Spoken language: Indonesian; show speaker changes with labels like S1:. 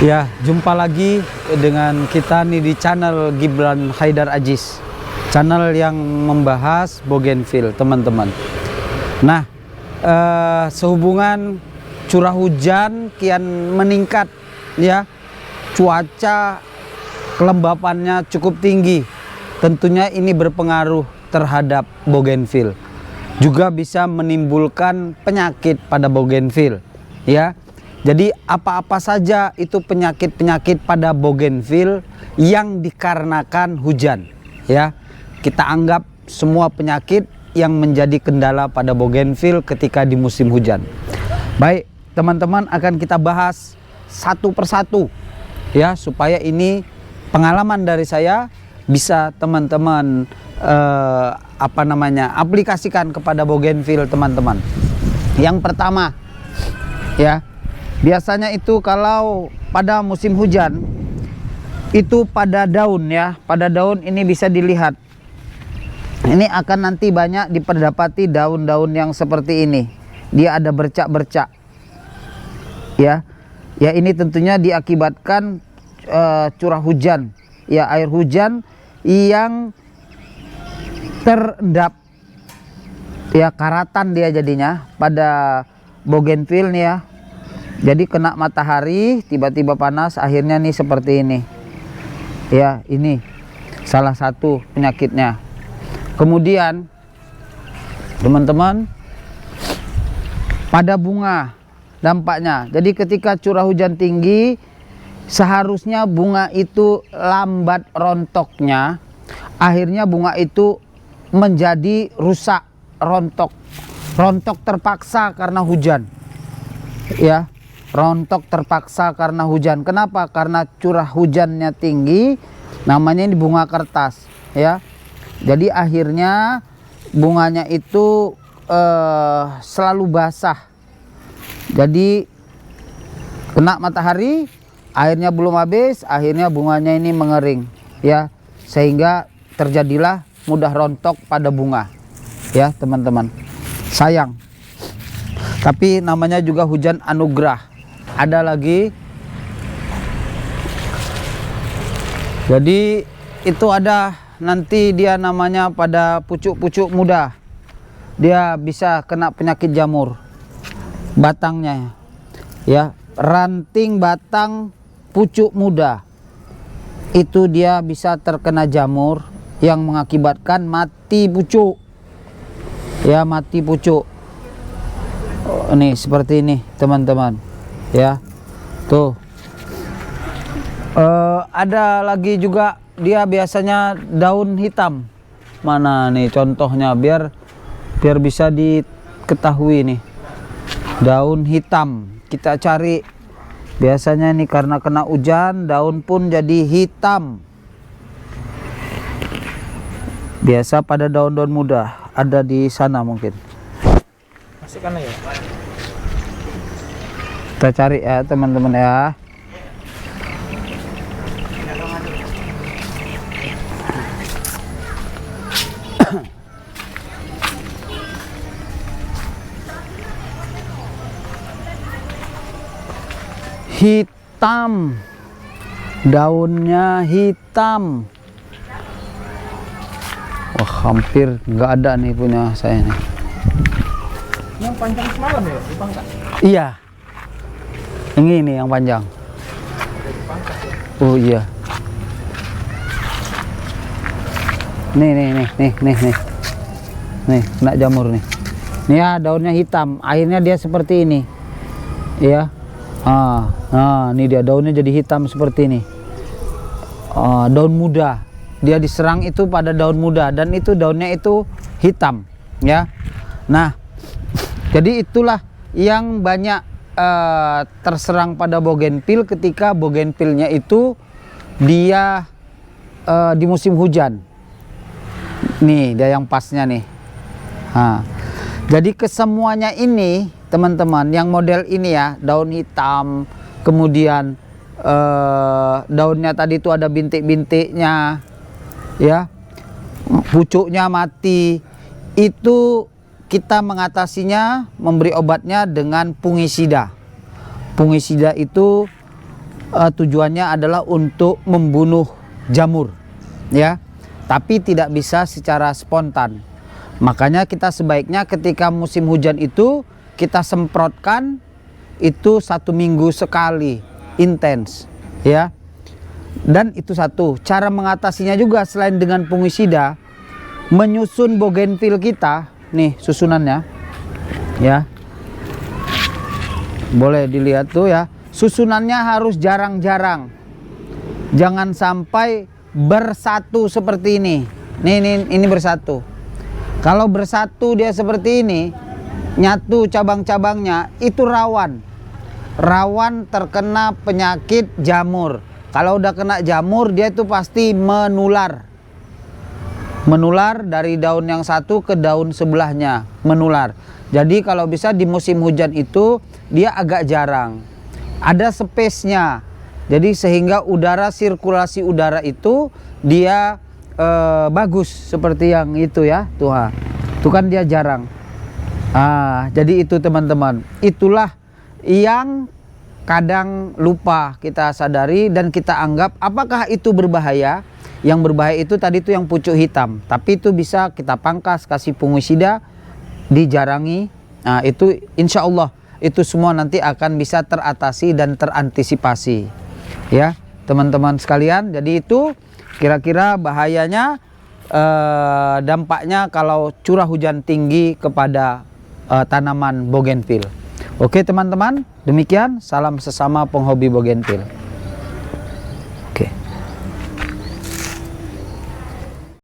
S1: Ya, jumpa lagi dengan kita nih di channel Gibran Haidar Aziz, channel yang membahas bougainville, teman-teman. Nah, sehubungan curah hujan kian meningkat, ya, cuaca kelembapannya cukup tinggi. Tentunya ini berpengaruh terhadap bougainville. Juga bisa menimbulkan penyakit pada bougainville, ya. Jadi apa-apa saja itu penyakit-penyakit pada bougainville yang dikarenakan hujan, ya. Kita anggap semua penyakit yang menjadi kendala pada bougainville ketika di musim hujan. Baik, teman-teman, akan kita bahas satu persatu, ya, supaya ini pengalaman dari saya bisa teman-teman aplikasikan kepada bougainville, teman-teman. Yang pertama, ya, biasanya itu kalau pada musim hujan itu pada daun, ya, pada daun ini bisa dilihat. Ini akan nanti banyak diperdapati daun-daun yang seperti ini. Dia ada bercak-bercak. Ya. Ya, ini tentunya diakibatkan curah hujan. Ya, air hujan yang terendap. Ya, karatan dia jadinya pada bougainville nih, ya. Jadi kena matahari tiba-tiba panas, akhirnya nih seperti ini. Ya, ini salah satu penyakitnya. Kemudian teman-teman, pada bunga dampaknya. Jadi ketika curah hujan tinggi, seharusnya bunga itu lambat rontoknya. Akhirnya bunga itu menjadi rusak, rontok. Rontok terpaksa karena hujan. Ya. Rontok terpaksa karena hujan. Kenapa? Karena curah hujannya tinggi, namanya ini bunga kertas, ya. Jadi akhirnya bunganya itu selalu basah. Jadi kena matahari, airnya belum habis, akhirnya bunganya ini mengering, ya. Sehingga terjadilah mudah rontok pada bunga, ya, teman-teman. Sayang. Tapi namanya juga hujan anugerah. Ada lagi, jadi itu ada nanti dia namanya pada pucuk-pucuk muda, dia bisa kena penyakit jamur batangnya, ya. Ranting batang pucuk muda itu dia bisa terkena jamur yang mengakibatkan mati pucuk, ya, mati pucuk. Ini seperti ini, teman-teman, ya. Tuh, ada lagi juga dia biasanya daun hitam. Mana nih contohnya biar bisa diketahui nih. Daun hitam kita cari, biasanya nih karena kena hujan daun pun jadi hitam. Biasa pada daun-daun muda, ada di sana mungkin.
S2: Masih kan ya?
S1: Kita cari, ya, teman-teman, ya. Hitam, daunnya hitam. Wah, hampir nggak ada nih punya saya nih.
S2: Yang panjang semalam ya, dipangkas?
S1: Iya, ini yang panjang. Oh iya. Nih, kena jamur nih. Nih, ya, daunnya hitam. Akhirnya dia seperti ini, ya. Nah, ini dia daunnya jadi hitam seperti ini. Daun muda, dia diserang itu pada daun muda dan itu daunnya itu hitam, ya. Nah, jadi itulah yang banyak terserang pada bougainville ketika bougainville-nya itu dia di musim hujan. Nih dia yang pasnya nih. Nah, jadi kesemuanya ini, teman-teman, yang model ini, ya, daun hitam, kemudian daunnya tadi itu ada bintik-bintiknya, ya, pucuknya mati, itu kita mengatasinya, memberi obatnya dengan fungisida. Fungisida itu tujuannya adalah untuk membunuh jamur, ya. Tapi tidak bisa secara spontan. Makanya kita sebaiknya ketika musim hujan itu kita semprotkan itu 1 minggu sekali, intens, ya. Dan itu satu. Cara mengatasinya juga selain dengan fungisida, menyusun bougainville kita, nih susunannya, ya. Boleh dilihat tuh ya. Susunannya harus jarang-jarang. Jangan sampai bersatu seperti ini. Ini bersatu. Kalau bersatu dia seperti ini, nyatu cabang-cabangnya, itu rawan. Rawan terkena penyakit jamur. Kalau udah kena jamur, dia itu pasti menular. Menular dari daun yang satu ke daun sebelahnya, menular. Jadi kalau bisa di musim hujan itu dia agak jarang. Ada space-nya. Jadi sehingga sirkulasi udara itu dia bagus seperti yang itu ya. Tuh kan dia jarang. Jadi itu teman-teman. Itulah yang kadang lupa kita sadari dan kita anggap apakah itu berbahaya. Yang berbahaya itu tadi itu yang pucuk hitam. Tapi itu bisa kita pangkas, kasih fungisida, dijarangi. Nah itu insya Allah itu semua nanti akan bisa teratasi dan terantisipasi, ya teman-teman sekalian. Jadi itu kira-kira bahayanya, dampaknya kalau curah hujan tinggi kepada tanaman bougainville. Oke teman-teman, demikian salam sesama penghobi bougainville.